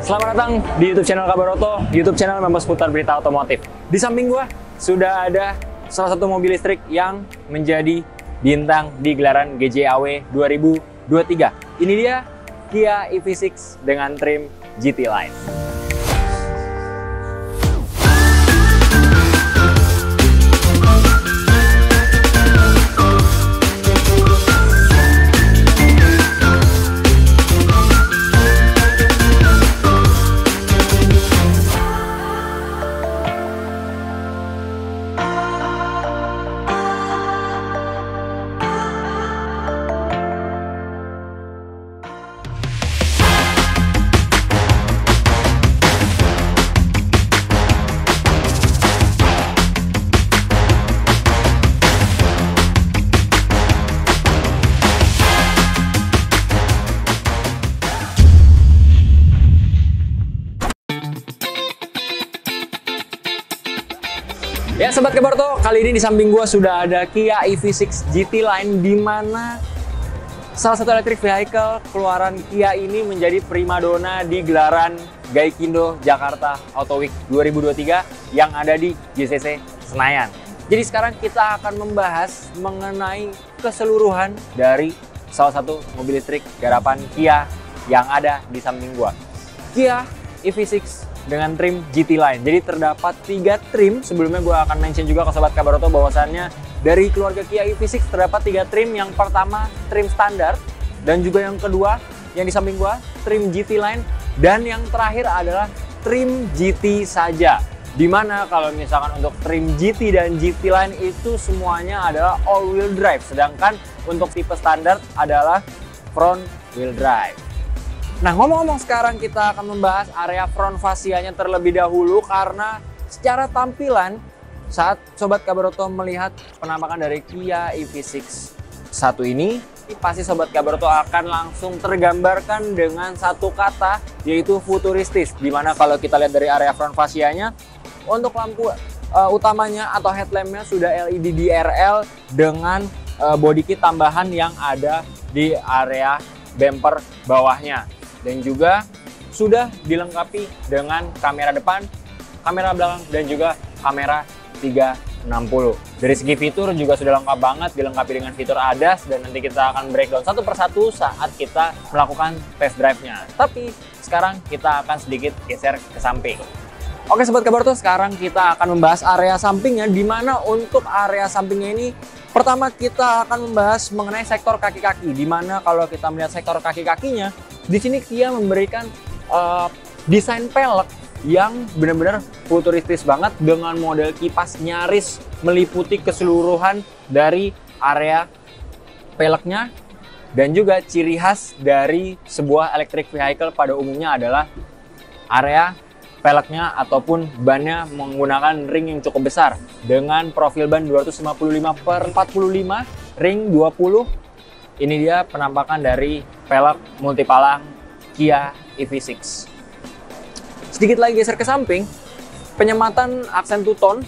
Selamat datang di YouTube channel Kabar Oto, YouTube channel yang membahas seputar berita otomotif. Di samping gua sudah ada salah satu mobil listrik yang menjadi bintang di gelaran GJAW 2023. Ini dia Kia EV6 dengan trim GT Line. Ya Sobat Kabar Oto, kali ini di samping gua sudah ada Kia EV6 GT Line, di mana salah satu electric vehicle keluaran Kia ini menjadi primadona di gelaran Gaikindo Jakarta Auto Week 2023 yang ada di JCC Senayan. Jadi sekarang kita akan membahas mengenai keseluruhan dari salah satu mobil listrik garapan Kia yang ada di samping gua. Kia EV6 dengan trim GT Line. Jadi terdapat 3 trim. Sebelumnya gue akan mention juga ke Sobat Kabar Oto bahwasannya dari keluarga Kia EV6 terdapat 3 trim. Yang pertama trim standar, dan juga yang kedua yang di samping gue trim GT Line, dan yang terakhir adalah trim GT saja. Dimana kalau misalkan untuk trim GT dan GT Line itu semuanya adalah all wheel drive, sedangkan untuk tipe standar adalah front wheel drive. Nah, ngomong-ngomong, sekarang kita akan membahas area front fascianya terlebih dahulu, karena secara tampilan saat Sobat Kabar Oto melihat penampakan dari Kia EV6 satu ini, pasti Sobat Kabar Oto akan langsung tergambarkan dengan satu kata, yaitu futuristis. Dimana kalau kita lihat dari area front fascianya, untuk lampu utamanya atau headlampnya sudah LED DRL dengan body kit tambahan yang ada di area bumper bawahnya. Dan juga sudah dilengkapi dengan kamera depan, kamera belakang, dan juga kamera 360. Dari segi fitur juga sudah lengkap banget, dilengkapi dengan fitur ADAS, dan nanti kita akan breakdown satu persatu saat kita melakukan test drive-nya. Tapi sekarang kita akan sedikit geser ke samping. Oke Sobat Kabar Oto, sekarang kita akan membahas area sampingnya, di mana untuk area sampingnya ini pertama kita akan membahas mengenai sektor kaki-kaki, di mana kalau kita melihat sektor kaki-kakinya, di sini Kia memberikan desain pelek yang benar-benar futuristis banget dengan model kipas nyaris meliputi keseluruhan dari area peleknya, dan juga ciri khas dari sebuah electric vehicle pada umumnya adalah area peleknya ataupun bannya menggunakan ring yang cukup besar dengan profil ban 255/45 ring 20. Ini dia penampakan dari pelek multipalang Kia EV6. Sedikit lagi geser ke samping, penyematan aksen two-tone,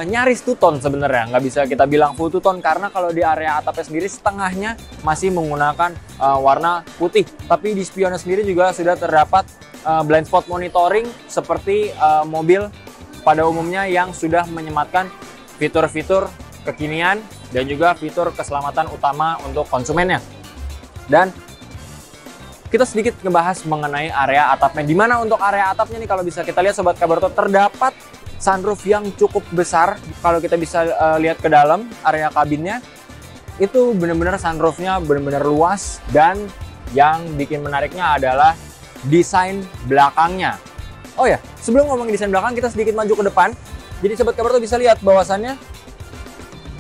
nyaris two-tone sebenarnya, nggak bisa kita bilang full two-tone karena kalau di area atapnya sendiri setengahnya masih menggunakan warna putih. Tapi di spionnya sendiri juga sudah terdapat blind spot monitoring seperti mobil pada umumnya yang sudah menyematkan fitur-fitur kekinian dan juga fitur keselamatan utama untuk konsumennya. Dan kita sedikit ngebahas mengenai area atapnya, di mana untuk area atapnya nih kalau bisa kita lihat Sobat Kabar Oto terdapat sunroof yang cukup besar. Kalau kita bisa lihat ke dalam area kabinnya, itu benar-benar sunroofnya benar-benar luas, dan yang bikin menariknya adalah desain belakangnya. Oh ya, sebelum ngomongin desain belakang, kita sedikit maju ke depan. Jadi Sobat Kabar Oto bisa lihat bahwasannya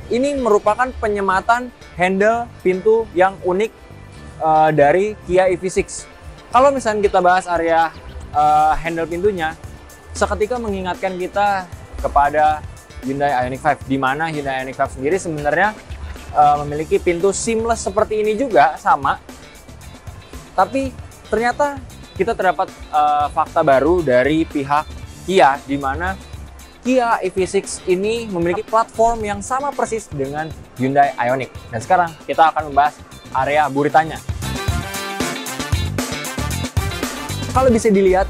ini merupakan penyematan handle pintu yang unik dari Kia EV6. Kalau misalnya kita bahas area handle pintunya, seketika mengingatkan kita kepada Hyundai Ioniq 5, di mana Hyundai Ioniq 5 sendiri sebenarnya memiliki pintu seamless seperti ini juga, sama. Tapi ternyata kita terdapat fakta baru dari pihak Kia, di mana Kia EV6 ini memiliki platform yang sama persis dengan Hyundai Ioniq. Dan sekarang kita akan membahas area buritanya. Kalau bisa dilihat,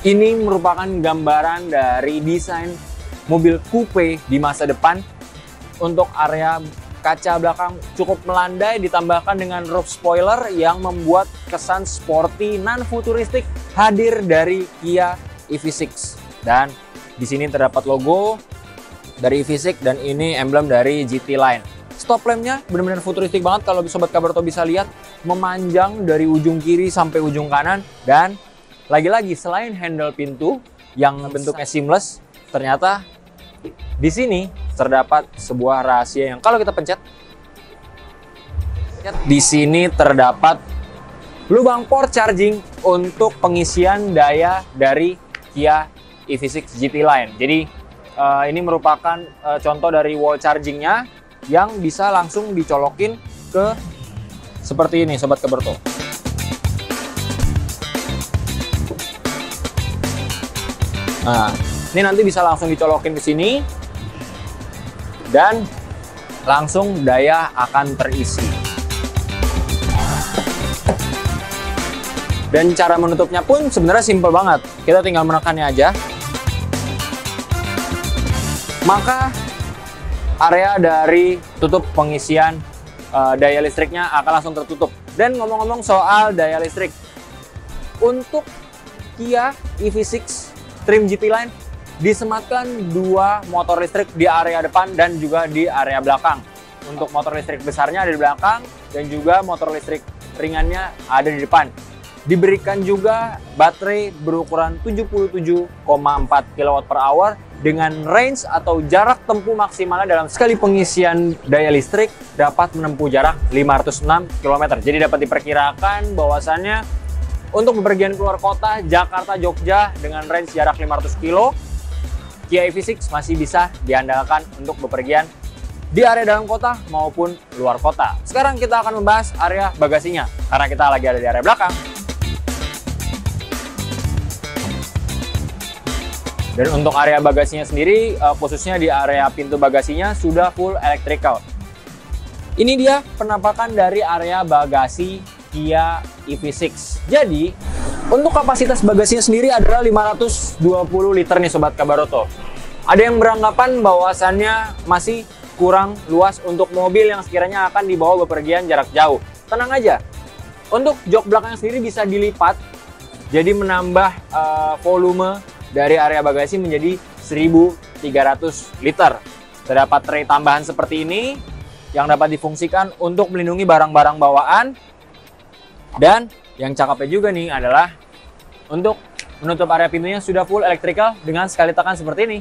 ini merupakan gambaran dari desain mobil coupe di masa depan. Untuk area kaca belakang cukup melandai, ditambahkan dengan roof spoiler yang membuat kesan sporty non-futuristik hadir dari Kia EV6. Dan di sini terdapat logo dari EV6 dan ini emblem dari GT Line. Stop lampnya benar-benar futuristik banget, kalau Sobat Kabarto bisa lihat, memanjang dari ujung kiri sampai ujung kanan. Dan lagi-lagi selain handle pintu yang bentuknya seamless, ternyata di sini terdapat sebuah rahasia yang kalau kita pencet, di sini terdapat lubang port charging untuk pengisian daya dari Kia EV6 GT Line. Jadi ini merupakan contoh dari wall chargingnya yang bisa langsung dicolokin ke seperti ini, Sobat Kabarto. Nah, ini nanti bisa langsung dicolokin ke sini dan langsung daya akan terisi. Dan cara menutupnya pun sebenarnya simple banget. Kita tinggal menekannya aja. Maka area dari tutup pengisian daya listriknya akan langsung tertutup. Dan ngomong-ngomong soal daya listrik, untuk Kia EV6 trim GT Line disematkan 2 motor listrik di area depan dan juga di area belakang. Untuk motor listrik besarnya ada di belakang dan juga motor listrik ringannya ada di depan. Diberikan juga baterai berukuran 77,4 kWh dengan range atau jarak tempuh maksimalnya dalam sekali pengisian daya listrik dapat menempuh jarak 506 km. Jadi dapat diperkirakan bahwasannya untuk bepergian keluar kota Jakarta Jogja dengan range jarak 500 km, Kia EV6 masih bisa diandalkan untuk bepergian di area dalam kota maupun luar kota. Sekarang kita akan membahas area bagasinya karena kita lagi ada di area belakang. Dan untuk area bagasinya sendiri, khususnya di area pintu bagasinya sudah full electrical. Ini dia penampakan dari area bagasi Kia EV6. Jadi, untuk kapasitas bagasinya sendiri adalah 520 liter nih Sobat Kabarto. Ada yang beranggapan bahwasannya masih kurang luas untuk mobil yang sekiranya akan dibawa bepergian jarak jauh. Tenang aja, untuk jok belakangnya sendiri bisa dilipat, jadi menambah volume dari area bagasi menjadi 1.300 liter. Terdapat tray tambahan seperti ini yang dapat difungsikan untuk melindungi barang-barang bawaan. Dan yang cakepnya juga nih adalah untuk menutup area pintunya sudah full electrical dengan sekali tekan seperti ini.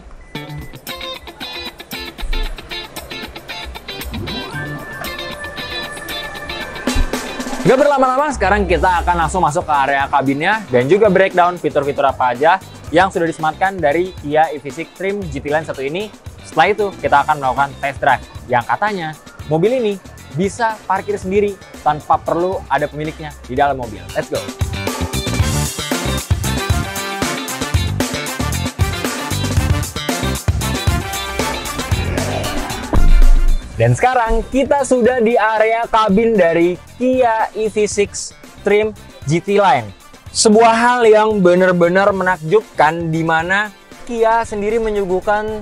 Gak berlama-lama, sekarang kita akan langsung masuk ke area kabinnya dan juga breakdown fitur-fitur apa aja yang sudah disematkan dari Kia EV6 trim GT Line 1 ini. Setelah itu kita akan melakukan test drive yang katanya mobil ini bisa parkir sendiri tanpa perlu ada pemiliknya di dalam mobil. Let's go! Dan sekarang kita sudah di area kabin dari Kia EV6 trim GT Line. Sebuah hal yang benar-benar menakjubkan di mana Kia sendiri menyuguhkan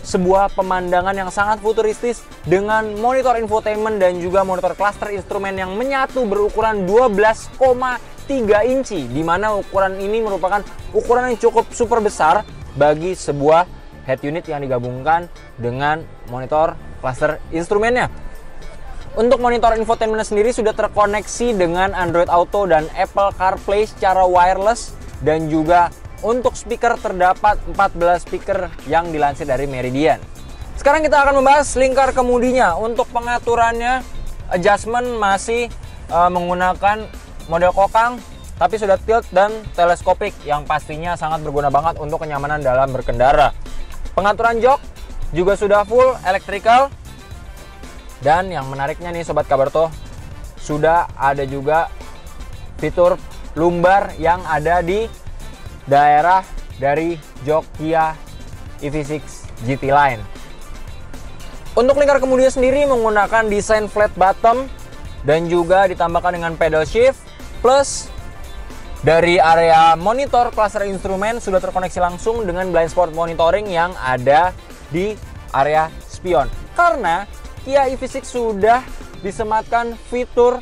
sebuah pemandangan yang sangat futuristis dengan monitor infotainment dan juga monitor cluster instrumen yang menyatu berukuran 12,3 inci, di mana ukuran ini merupakan ukuran yang cukup super besar bagi sebuah head unit yang digabungkan dengan monitor cluster instrumennya. Untuk monitor infotainment sendiri sudah terkoneksi dengan Android Auto dan Apple CarPlay secara wireless, dan juga untuk speaker terdapat 14 speaker yang dilansir dari Meridian. Sekarang kita akan membahas lingkar kemudinya. Untuk pengaturannya, adjustment masih menggunakan model kokang, tapi sudah tilt dan teleskopik yang pastinya sangat berguna banget untuk kenyamanan dalam berkendara. Pengaturan jok juga sudah full electrical. Dan yang menariknya nih Sobat Kabarto, sudah ada juga fitur lumbar yang ada di daerah dari jok Kia EV6 GT Line. Untuk lingkar kemudinya sendiri menggunakan desain flat bottom dan juga ditambahkan dengan pedal shift, plus Dari area monitor, cluster instrumen sudah terkoneksi langsung dengan blind spot monitoring yang ada di area spion. Karena Kia EV6 sudah disematkan fitur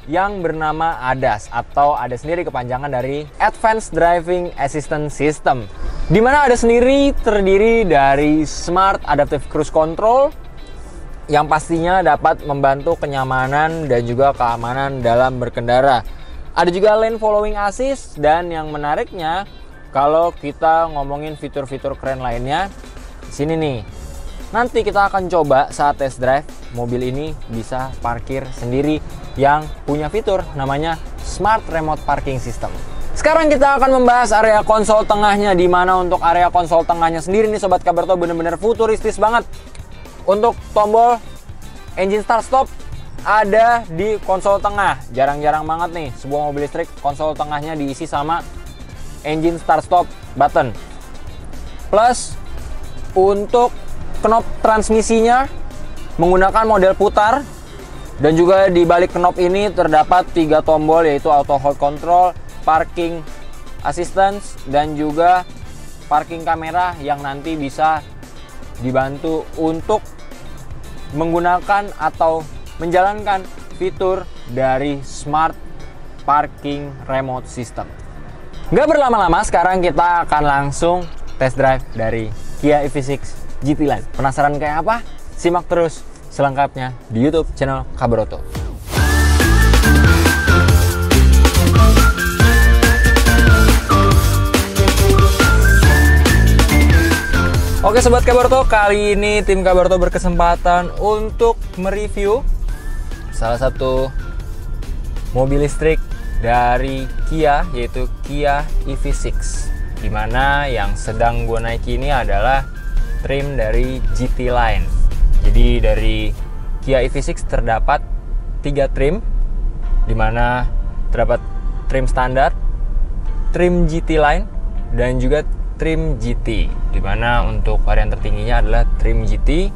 yang bernama ADAS atau ada sendiri kepanjangan dari Advanced Driving Assistance System. Di mana ADAS sendiri terdiri dari Smart Adaptive Cruise Control yang pastinya dapat membantu kenyamanan dan juga keamanan dalam berkendara. Ada juga lane following assist, dan yang menariknya kalau kita ngomongin fitur-fitur keren lainnya, di sini nih. Nanti kita akan coba saat test drive mobil ini bisa parkir sendiri yang punya fitur namanya Smart Remote Parking System. Sekarang kita akan membahas area konsol tengahnya, di mana untuk area konsol tengahnya sendiri nih Sobat Kabarto bener-bener futuristis banget. Untuk tombol engine start stop ada di konsol tengah. Jarang-jarang banget nih sebuah mobil listrik konsol tengahnya diisi sama engine start stop button. Plus untuk knop transmisinya menggunakan model putar, dan juga di balik knop ini terdapat 3 tombol, yaitu auto hold control, parking assistance, dan juga parking kamera yang nanti bisa dibantu untuk menggunakan atau menjalankan fitur dari Smart Parking Remote System. Nggak berlama-lama, sekarang kita akan langsung test drive dari Kia EV6 GT Line. Penasaran kayak apa? Simak terus selengkapnya di YouTube channel Kabaroto. Oke Sobat Kabaroto, kali ini tim Kabaroto berkesempatan untuk mereview salah satu mobil listrik dari Kia, yaitu Kia EV6, dimana yang sedang gue naiki ini adalah trim dari GT Line. Jadi dari Kia EV6 terdapat 3 trim, dimana terdapat trim standar, trim GT Line, dan juga trim GT, dimana untuk varian tertingginya adalah trim GT.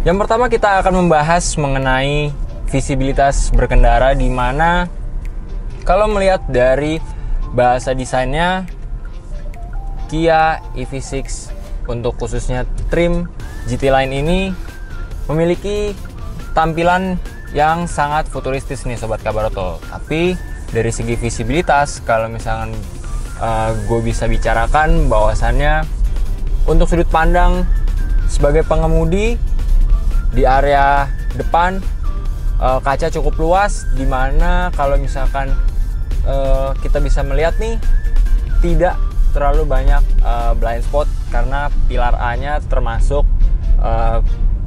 Yang pertama kita akan membahas mengenai visibilitas berkendara, di mana kalau melihat dari bahasa desainnya, Kia EV6 untuk khususnya trim GT Line ini memiliki tampilan yang sangat futuristis nih Sobat Kabaroto. Tapi dari segi visibilitas, kalau misalkan gue bisa bicarakan bahwasannya untuk sudut pandang sebagai pengemudi di area depan, kaca cukup luas, dimana kalau misalkan kita bisa melihat nih tidak terlalu banyak blind spot karena pilar A-nya termasuk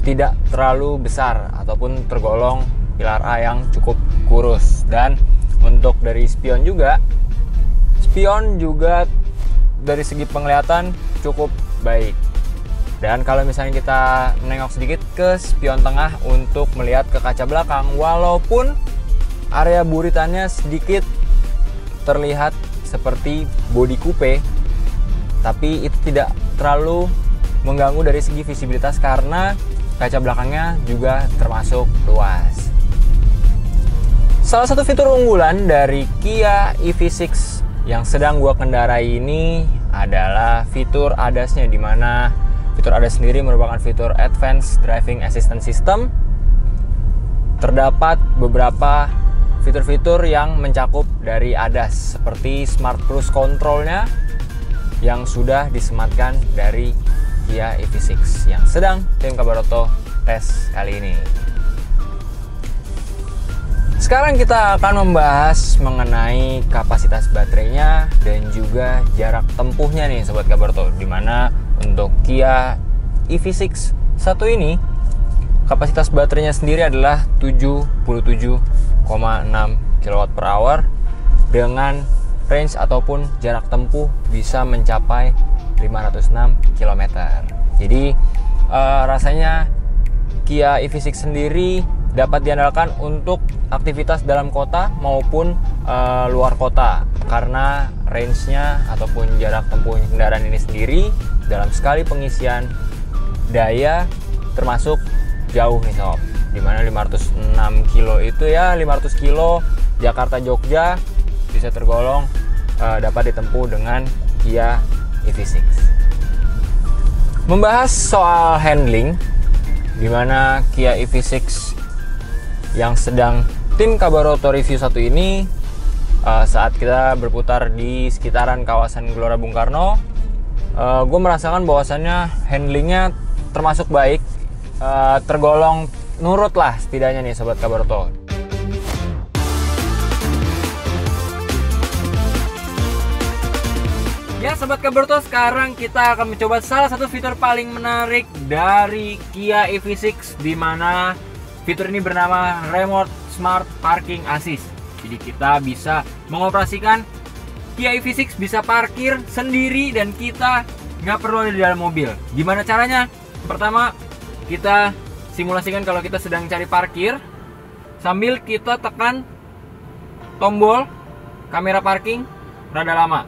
tidak terlalu besar ataupun tergolong pilar A yang cukup kurus. Dan untuk dari spion juga dari segi penglihatan cukup baik. Dan kalau misalnya kita menengok sedikit ke spion tengah untuk melihat ke kaca belakang, walaupun area buritannya sedikit terlihat seperti bodi coupe, tapi itu tidak terlalu mengganggu dari segi visibilitas karena kaca belakangnya juga termasuk luas. Salah satu fitur unggulan dari Kia EV6 yang sedang gua kendarai ini adalah fitur ADAS-nya, di mana fitur ADAS sendiri merupakan fitur Advanced Driving Assistance System. Terdapat beberapa fitur-fitur yang mencakup dari ADAS seperti Smart Cruise Control-nya yang sudah disematkan dari Kia EV6 yang sedang tim Kabaroto tes kali ini. Sekarang kita akan membahas mengenai kapasitas baterainya dan juga jarak tempuhnya nih Sobat Kabaroto, dimana untuk Kia EV6 satu ini kapasitas baterainya sendiri adalah 77,6 kWh dengan range ataupun jarak tempuh bisa mencapai 506 km. Jadi rasanya Kia EV6 sendiri dapat diandalkan untuk aktivitas dalam kota maupun luar kota, karena range-nya ataupun jarak tempuh kendaraan ini sendiri dalam sekali pengisian daya termasuk jauh nih sob, dimana 506 kilo itu ya 500 kilo Jakarta Jogja bisa tergolong dapat ditempuh dengan Kia EV6. Membahas soal handling, di mana Kia EV6 yang sedang tim Kabaroto review satu ini, saat kita berputar di sekitaran kawasan Gelora Bung Karno, gue merasakan bahwasannya handlingnya termasuk baik, tergolong nurut lah setidaknya nih Sobat Kabaroto. Ya Sobat Kabaroto, sekarang kita akan mencoba salah satu fitur paling menarik dari Kia EV6, di mana fitur ini bernama Remote Smart Parking Assist. Jadi kita bisa mengoperasikan Kia EV6 bisa parkir sendiri dan kita nggak perlu ada di dalam mobil. Gimana caranya? Pertama, kita simulasikan kalau kita sedang cari parkir sambil kita tekan tombol kamera parking rada lama.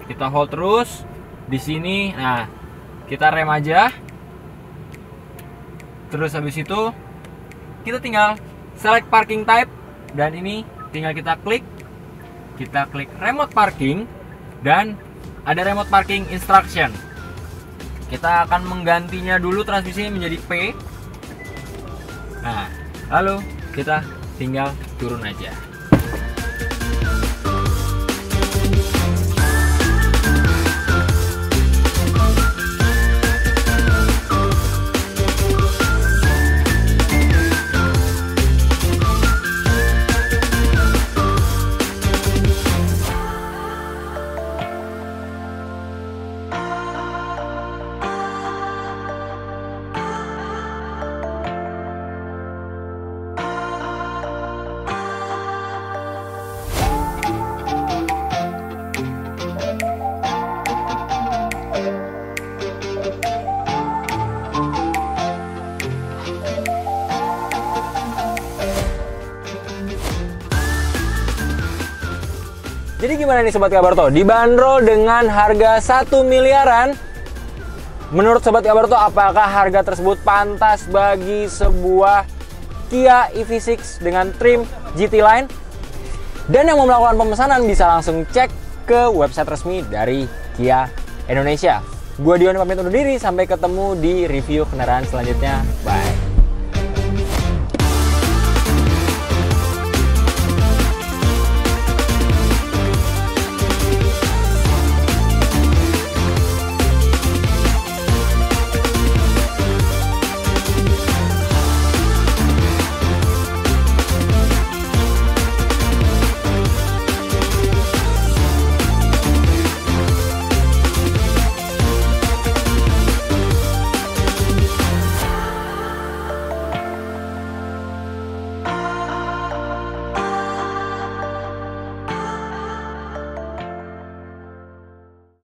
Kita hold terus di sini. Nah, kita rem aja. Terus habis itu kita tinggal select parking type dan ini tinggal kita klik remote parking dan ada remote parking instruction. Kita akan menggantinya dulu transmisinya menjadi P. Nah, lalu kita tinggal turun aja. Jadi gimana nih Sobat Kabaroto? Dibanderol dengan harga 1 miliaran. Menurut Sobat Kabaroto, apakah harga tersebut pantas bagi sebuah Kia EV6 dengan trim GT Line? Dan yang mau melakukan pemesanan bisa langsung cek ke website resmi dari Kia Indonesia. Gua Dion pamit undur diri, sampai ketemu di review kendaraan selanjutnya. Bye.